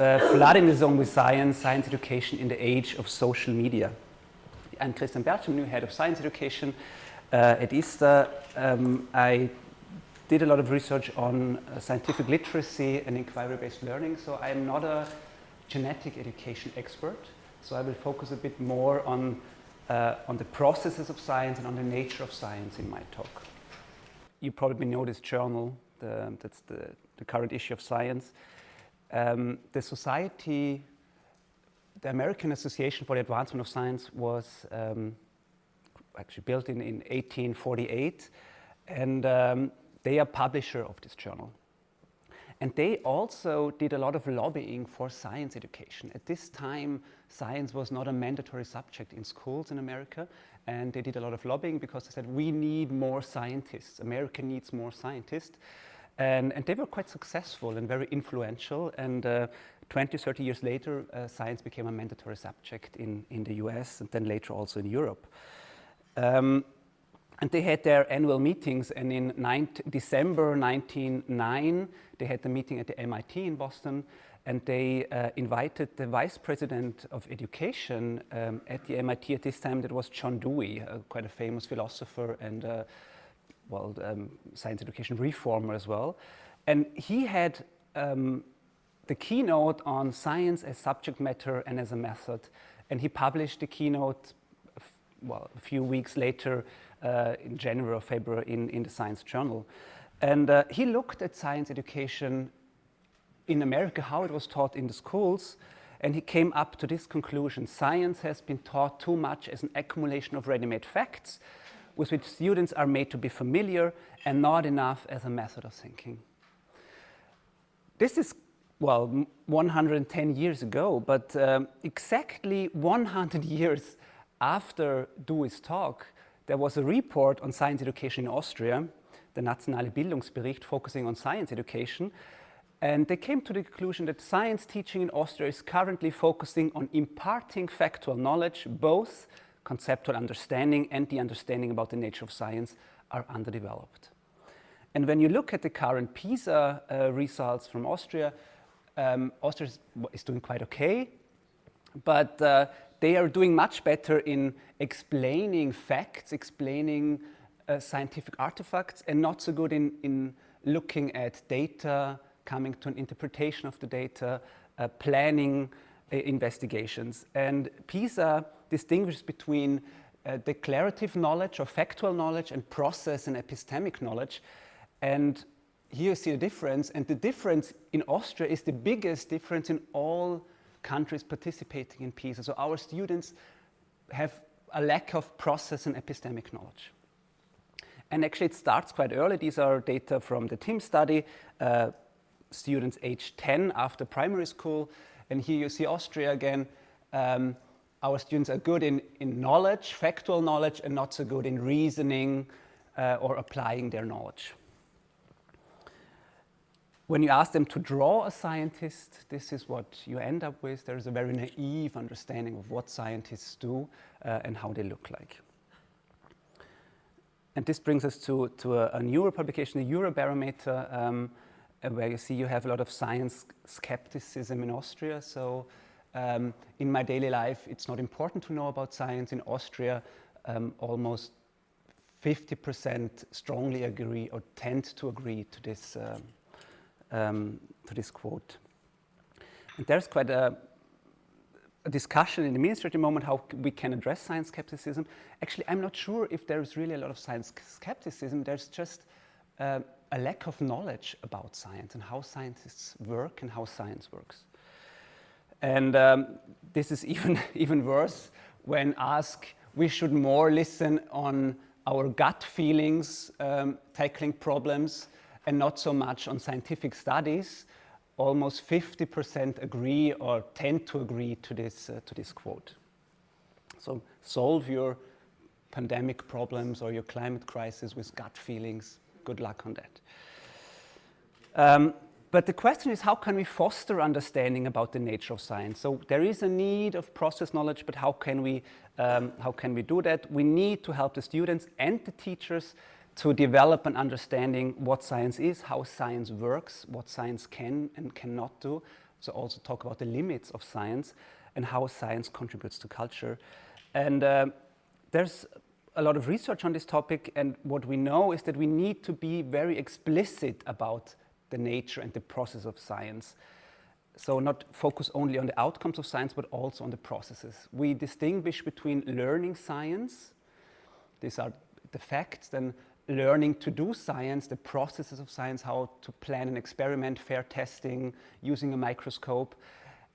Flooding the zone with science, science education in the age of social media. I'm Bertsch, I'm new head of science education at ISTA. I did a lot of research on scientific literacy and inquiry-based learning, so I'm not a genetic education expert. So I will focus a bit more on the processes of science and on the nature of science in my talk. You probably know this journal, that's the current issue of Science. The society, the American Association for the Advancement of Science was actually built in 1848, and they are publisher of this journal. And they also did a lot of lobbying for science education. At this time, science was not a mandatory subject in schools in America, and they did a lot of lobbying because they said, we need more scientists. America needs more scientists. And they were quite successful and very influential. And 20, 30 years later, science became a mandatory subject in the US and then later also in Europe. And they had their annual meetings, and in December 1909, they had the meeting at the MIT in Boston, and they invited the vice president of education at the MIT at this time. That was John Dewey, quite a famous philosopher and science education reformer as well. And he had the keynote on science as subject matter and as a method. And he published the keynote, a few weeks later in January or February in the Science Journal. And he looked at science education in America, how it was taught in the schools, and he came up to this conclusion: science has been taught too much as an accumulation of ready-made facts with which students are made to be familiar, and not enough as a method of thinking. This is, 110 years ago, but exactly 100 years after Dewey's talk, there was a report on science education in Austria, the Nationale Bildungsbericht, focusing on science education, and they came to the conclusion that science teaching in Austria is currently focusing on imparting factual knowledge. Both conceptual understanding and the understanding about the nature of science are underdeveloped. And when you look at the current PISA results from Austria, Austria is doing quite okay, but they are doing much better in explaining facts, explaining scientific artifacts, and not so good in looking at data, coming to an interpretation of the data, planning investigations. And PISA distinguishes between declarative knowledge or factual knowledge and process and epistemic knowledge. And here you see the difference. And the difference in Austria is the biggest difference in all countries participating in PISA. So our students have a lack of process and epistemic knowledge. And actually it starts quite early. These are data from the TIM study, students age 10 after primary school. And here you see Austria again. Our students are good in knowledge, factual knowledge, and not so good in reasoning or applying their knowledge. When you ask them to draw a scientist, this is what you end up with. There's a very naive understanding of what scientists do and how they look like. And this brings us to a newer publication, the Eurobarometer, where you see you have a lot of science skepticism in Austria. So in my daily life, it's not important to know about science. In Austria, almost 50% strongly agree or tend to agree to this quote. And there's quite a discussion in the ministry at the moment how we can address science skepticism. Actually, I'm not sure if there's really a lot of science skepticism. There's just a lack of knowledge about science and how scientists work and how science works. And this is even worse when asked, we should more listen on our gut feelings, tackling problems, and not so much on scientific studies. Almost 50% agree or tend to agree to this quote. So solve your pandemic problems or your climate crisis with gut feelings. Good luck on that. But the question is, how can we foster understanding about the nature of science? So there is a need of process knowledge, but how can we do that? We need to help the students and the teachers to develop an understanding what science is, how science works, what science can and cannot do, so also talk about the limits of science and how science contributes to culture. And there's a lot of research on this topic, and what we know is that we need to be very explicit about the nature and the process of science. So not focus only on the outcomes of science, but also on the processes. We distinguish between learning science, these are the facts, then learning to do science, the processes of science, how to plan an experiment, fair testing, using a microscope,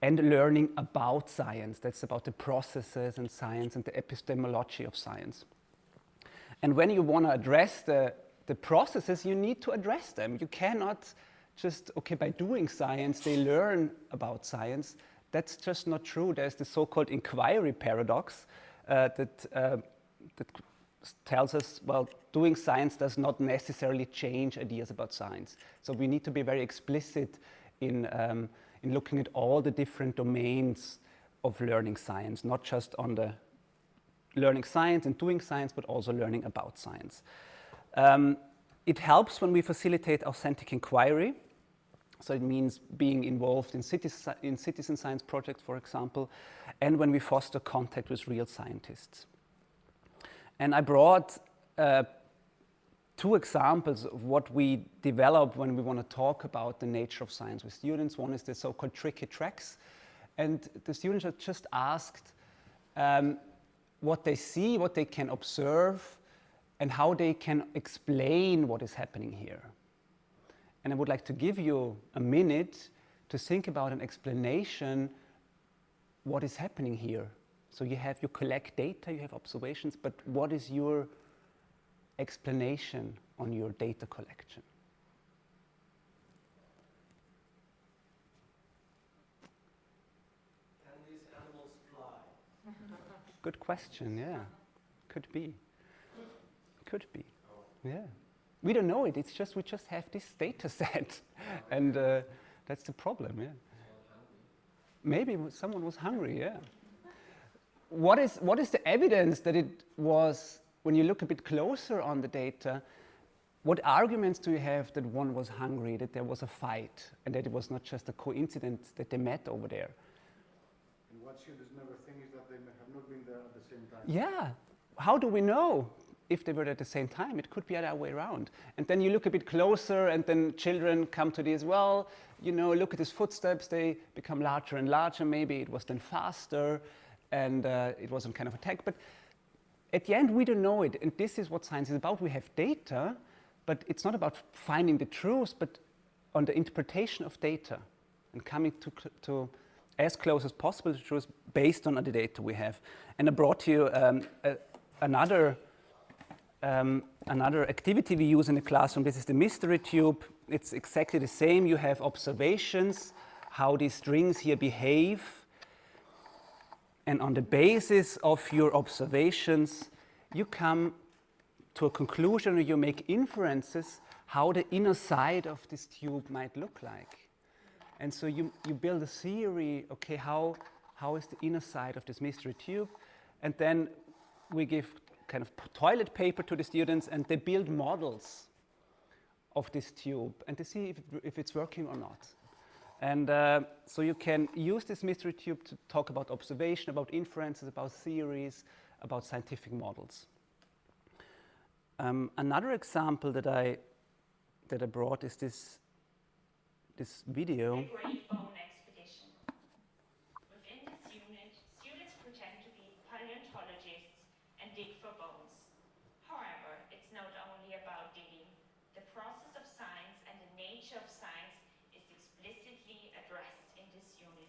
and learning about science. That's about the processes and science and the epistemology of science. And when you want to address the processes, you need to address them. You cannot just, okay, by doing science, they learn about science. That's just not true. There's the so-called inquiry paradox that tells us, well, doing science does not necessarily change ideas about science. So we need to be very explicit in looking at all the different domains of learning science, not just on the learning science and doing science, but also learning about science. It helps when we facilitate authentic inquiry. So it means being involved in citizen science projects, for example, and when we foster contact with real scientists. And I brought 2 examples of what we develop when we want to talk about the nature of science with students. One is the so-called tricky tracks. And the students are just asked what they see, what they can observe, and how they can explain what is happening here. And I would like to give you a minute to think about an explanation what is happening here. So you collect data, you have observations, but what is your explanation on your data collection? Can these animals fly? Good question, yeah. Could be. Could be, yeah. We don't know it, it's just, we just have this data set. And that's the problem, yeah. Maybe someone was hungry, yeah. What is the evidence that it was, when you look a bit closer on the data, what arguments do you have that one was hungry, that there was a fight, and that it was not just a coincidence that they met over there? And what students never think is that they have not been there at the same time. Yeah, how do we know if they were at the same time? It could be the other way around. And then you look a bit closer, and then children come to this, well, you know, look at his footsteps, they become larger and larger, maybe it was then faster, and it was some kind of attack. But at the end, we don't know it, and this is what science is about. We have data, but it's not about finding the truth, but on the interpretation of data, and coming to as close as possible to truth based on the data we have. And I brought you another activity we use in the classroom. This is the mystery tube. It's exactly the same. You have observations, how these strings here behave. And on the basis of your observations, you come to a conclusion, or you make inferences how the inner side of this tube might look like. And so you build a theory, okay, how is the inner side of this mystery tube? And then we give kind of toilet paper to the students, and they build models of this tube, and they see if it's working or not. And so you can use this mystery tube to talk about observation, about inferences, about theories, about scientific models. Another example that I brought is this video. A great bone expedition. Within this unit, students pretend to be paleontologists and dig for bones. However, it's not only about digging. The process of science and the nature of science is explicitly addressed in this unit.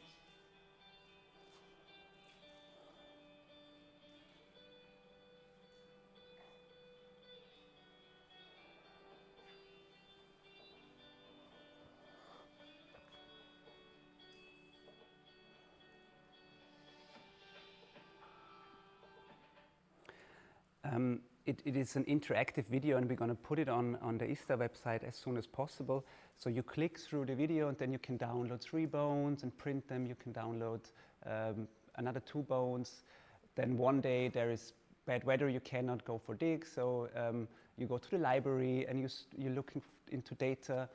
It is an interactive video, and we're going to put it on the ISTA website as soon as possible. So you click through the video, and then you can download 3 bones and print them. You can download another 2 bones. Then one day there is bad weather, you cannot go for digs, so you go to the library and you're looking into data.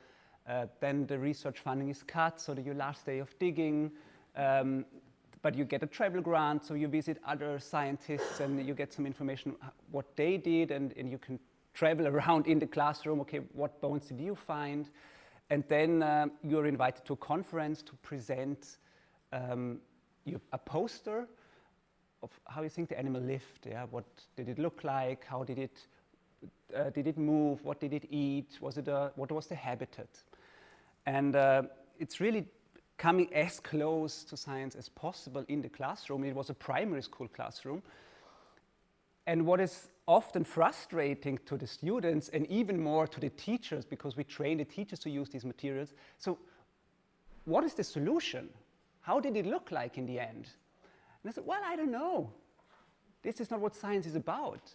Then the research funding is cut, so that your last day of digging, but you get a travel grant, so you visit other scientists and you get some information what they did, and you can travel around in the classroom. Okay, what bones did you find? And then you're invited to a conference to present a poster of how you think the animal lived. Yeah, what did it look like? How did it move? What did it eat? What was the habitat? And it's really coming as close to science as possible in the classroom. It was a primary school classroom. And what is often frustrating to the students, and even more to the teachers, because we train the teachers to use these materials. So what is the solution? How did it look like in the end? And I said, well, I don't know. This is not what science is about.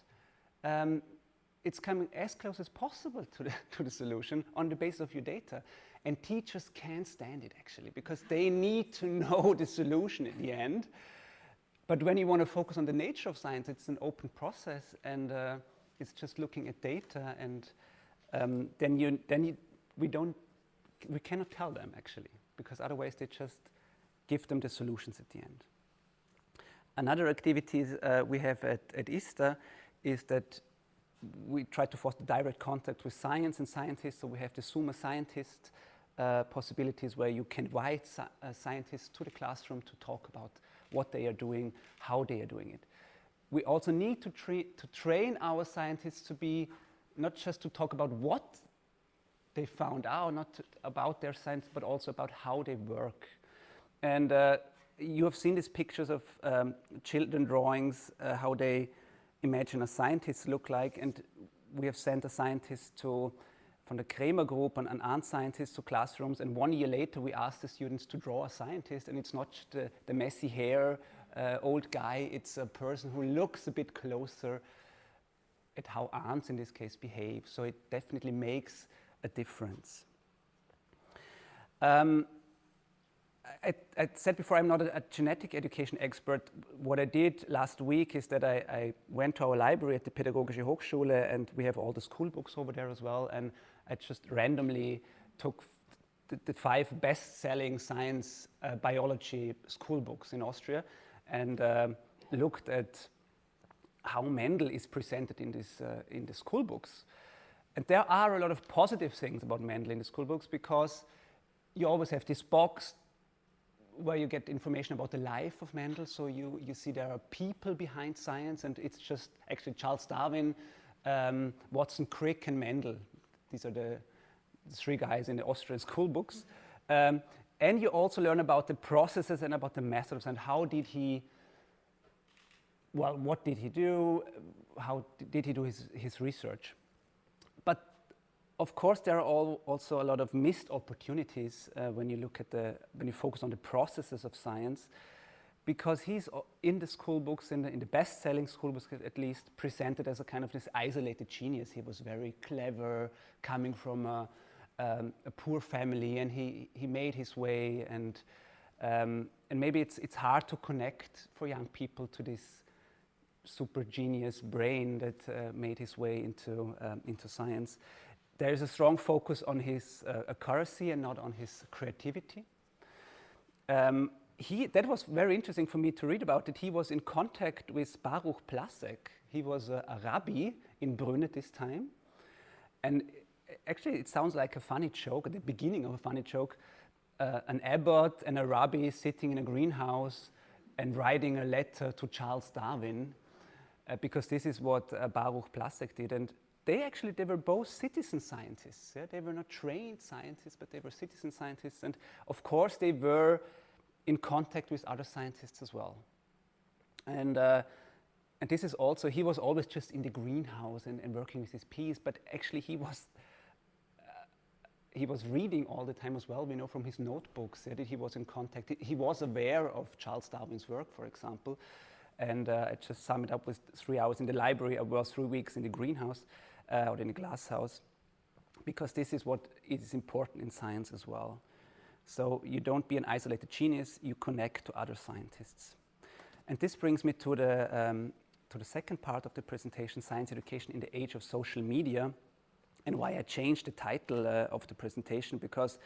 It's coming as close as possible to the solution on the basis of your data. And teachers can't stand it, actually, because they need to know the solution at the end. But when you want to focus on the nature of science, it's an open process, and it's just looking at data, and we cannot tell them, actually, because otherwise they just give them the solutions at the end. Another activities we have at ISTA is that we try to foster direct contact with science and scientists. So we have the Zoom a Scientist possibilities, where you can invite scientists to the classroom to talk about what they are doing, how they are doing it. We also need to train our scientists to be, not just to talk about what they found out, about their science, but also about how they work. And you have seen these pictures of children drawings, how they imagine a scientist look like, and we have sent a scientist from the Kramer group, an ant scientist, to classrooms, and 1 year later we asked the students to draw a scientist, and it's not the messy hair old guy, it's a person who looks a bit closer at how ants in this case behave, so it definitely makes a difference. I said before, I'm not a genetic education expert. What I did last week is that I went to our library at the Pädagogische Hochschule, and we have all the school books over there as well, and I just randomly took the 5 best-selling science biology school books in Austria, and looked at how Mendel is presented in the school books. And there are a lot of positive things about Mendel in the school books, because you always have this box where you get information about the life of Mendel. So you see there are people behind science, and it's just actually Charles Darwin, Watson Crick, and Mendel. These are the 3 guys in the Austrian school books. And you also learn about the processes and about the methods, and how did he, well, what did he do? How did he do his research? But of course, there are also a lot of missed opportunities when you focus on the processes of science, because he's in the school books, in the best-selling school books at least, presented as a kind of this isolated genius. He was very clever, coming from a poor family, and he made his way, and maybe it's hard to connect for young people to this super genius brain that made his way into science. There is a strong focus on his accuracy and not on his creativity. That was very interesting for me to read about, that he was in contact with Baruch Plasek. He was a rabbi in Brünn at this time. And actually, it sounds like a funny joke, at the beginning of a funny joke. An abbot and a rabbi sitting in a greenhouse and writing a letter to Charles Darwin, because this is what Baruch Plasek did. And they were both citizen scientists. Yeah? They were not trained scientists, but they were citizen scientists. And of course, they were in contact with other scientists as well. And this is also, he was always just in the greenhouse and working with his peas, but actually he was reading all the time as well. We know from his notebooks that he was in contact. He was aware of Charles Darwin's work, for example. And I just sum it up with 3 hours in the library, or 3 weeks in the greenhouse, or in the glass house, because this is what is important in science as well. So you don't be an isolated genius, you connect to other scientists. And this brings me to the second part of the presentation, science education in the age of social media. and why I changed the title of the presentation, because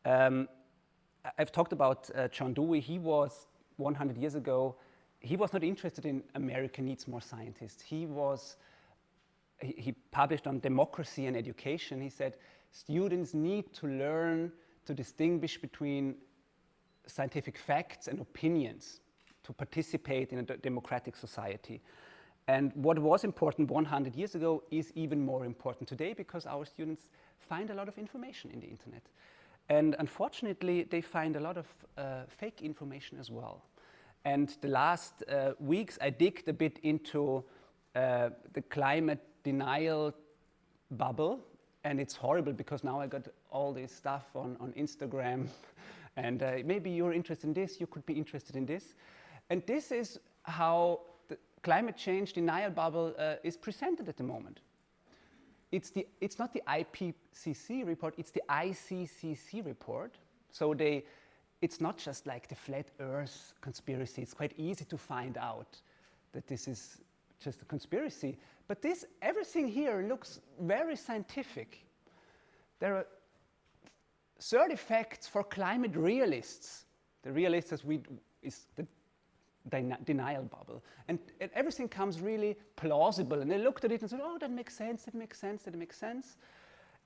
I've talked about John Dewey. He was 100 years ago, he was not interested in America needs more scientists. He published on democracy and education. He said students need to learn to distinguish between scientific facts and opinions to participate in a democratic society. And what was important 100 years ago is even more important today, because our students find a lot of information in the internet. And unfortunately, they find a lot of fake information as well. And the last weeks, I digged a bit into the climate denial bubble. And it's horrible, because now I got all this stuff on Instagram. And maybe you're interested in this, you could be interested in this. And this is how the climate change denial bubble is presented at the moment. It's not the IPCC report, it's the ICCC report. So it's not just like the flat Earth conspiracy. It's quite easy to find out that this is just a conspiracy. But everything here looks very scientific. There are 30 facts for climate realists. The realists is the denial bubble. And everything comes really plausible. And they looked at it and said, oh, that makes sense, that makes sense, that makes sense.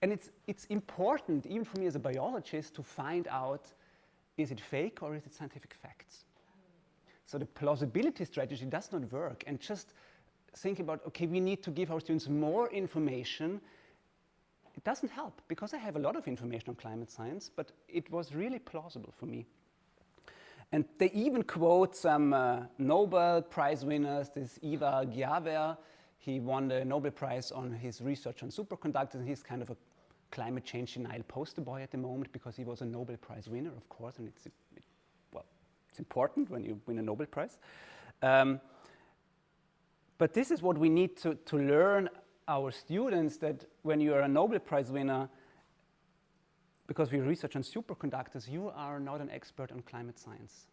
And it's important, even for me as a biologist, to find out, is it fake or is it scientific facts? So the plausibility strategy does not work. And just think about, okay, we need to give our students more information. It doesn't help, because I have a lot of information on climate science, but it was really plausible for me. And they even quote some Nobel Prize winners, this Ivar Giaver. He won the Nobel Prize on his research on superconductors, and he's kind of a climate change denial poster boy at the moment, because he was a Nobel Prize winner, of course, and it's important when you win a Nobel Prize. But this is what we need to learn our students, that when you are a Nobel Prize winner, because we research on superconductors, you are not an expert on climate science.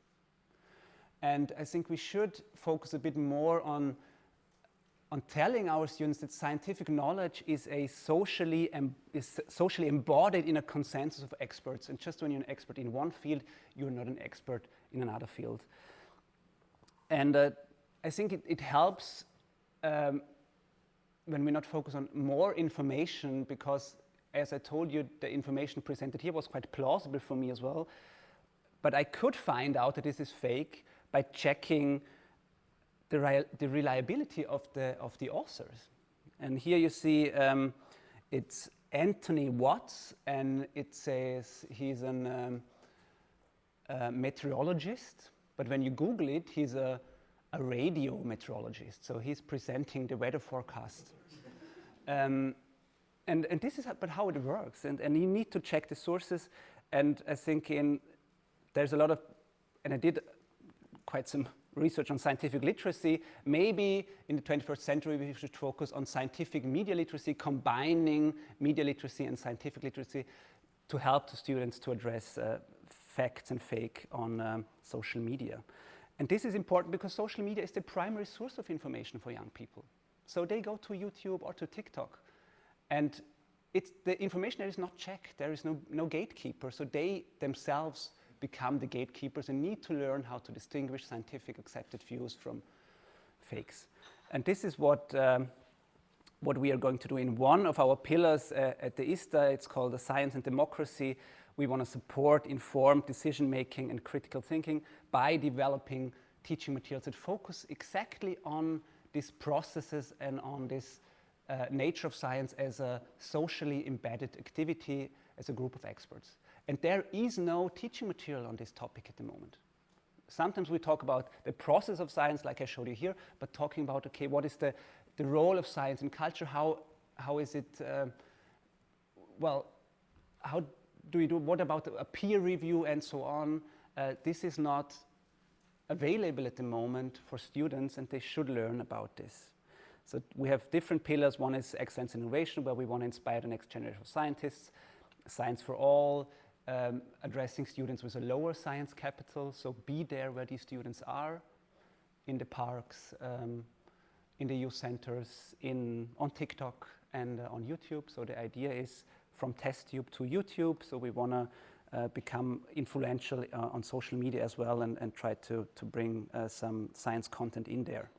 And I think we should focus a bit more on telling our students that scientific knowledge is socially embodied in a consensus of experts. And just when you're an expert in one field, you're not an expert in another field. And I think it helps when we not focus on more information, because as I told you, the information presented here was quite plausible for me as well. But I could find out that this is fake by checking the reliability of the authors. And here you see it's Anthony Watts, and it says he's a meteorologist. But when you Google it, he's a radio meteorologist. So he's presenting the weather forecast. And this is how it works, and you need to check the sources. And I think there's a lot of, and I did quite some research on scientific literacy. Maybe in the 21st century we should focus on scientific media literacy, combining media literacy and scientific literacy to help the students to address facts and fake on social media. And this is important because social media is the primary source of information for young people. So they go to YouTube or to TikTok. And the information there is not checked. There is no gatekeeper. So they themselves become the gatekeepers and need to learn how to distinguish scientific accepted views from fakes. And this is what we are going to do in one of our pillars at the ISTA. It's called the Science and Democracy. We want to support informed decision-making and critical thinking by developing teaching materials that focus exactly on these processes and on this nature of science as a socially embedded activity as a group of experts. And there is no teaching material on this topic at the moment. Sometimes we talk about the process of science, like I showed you here, but talking about, okay, what is the role of science in culture? How is it, how do we do, what about a peer review and so on? This is not available at the moment for students, and they should learn about this. So we have different pillars. One is excellence and innovation, where we want to inspire the next generation of scientists. Science for all, addressing students with a lower science capital. So be there where these students are, in the parks, in the youth centers, on TikTok, and on YouTube. So the idea is from test tube to YouTube. So we want to become influential on social media as well, and try to bring some science content in there.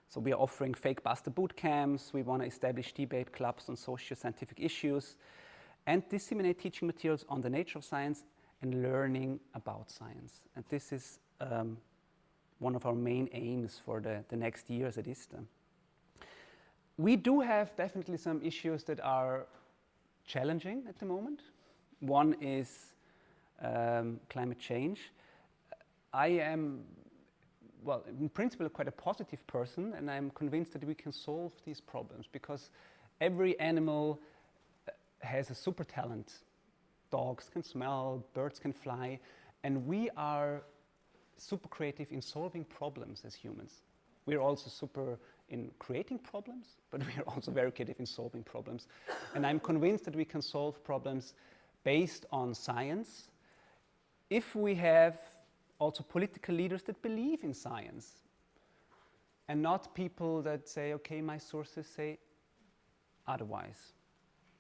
So we are offering fake buster boot camps. We want to establish debate clubs on socio-scientific issues and disseminate teaching materials on the nature of science and learning about science. And this is one of our main aims for the next years at ISTA. We do have definitely some issues that are challenging at the moment. One is climate change. I am, well, in principle, quite a positive person, and I'm convinced that we can solve these problems because every animal has a super talent. Dogs can smell, birds can fly, and we are super creative in solving problems as humans. We're also super in creating problems, but we are also very creative in solving problems. And I'm convinced that we can solve problems based on science if we have also political leaders that believe in science and not people that say, okay, my sources say otherwise.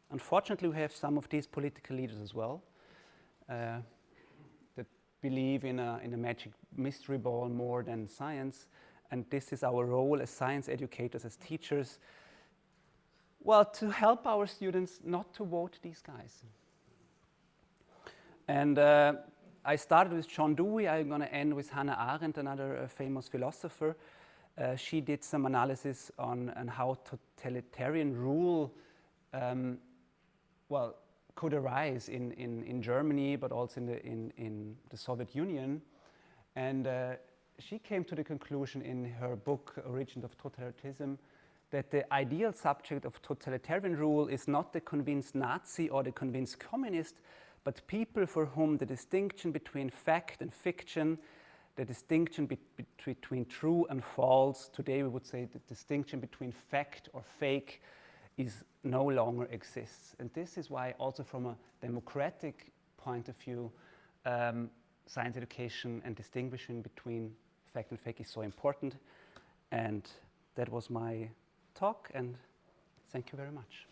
Unfortunately, we have some of these political leaders as well that believe in a magic mystery ball more than science. And this is our role as science educators, as teachers, well, to help our students not to vote these guys. And I started with John Dewey. I'm going to end with Hannah Arendt, another famous philosopher. She did some analysis on how totalitarian rule could arise in Germany, but also in the Soviet Union. And she came to the conclusion in her book, Origins of Totalitarianism, that the ideal subject of totalitarian rule is not the convinced Nazi or the convinced communist, but people for whom the distinction between fact and fiction, the distinction between true and false, today we would say the distinction between fact or fake, is no longer exists. And this is why also from a democratic point of view, science education and distinguishing between fact and fake is so important. And that was my talk, and thank you very much.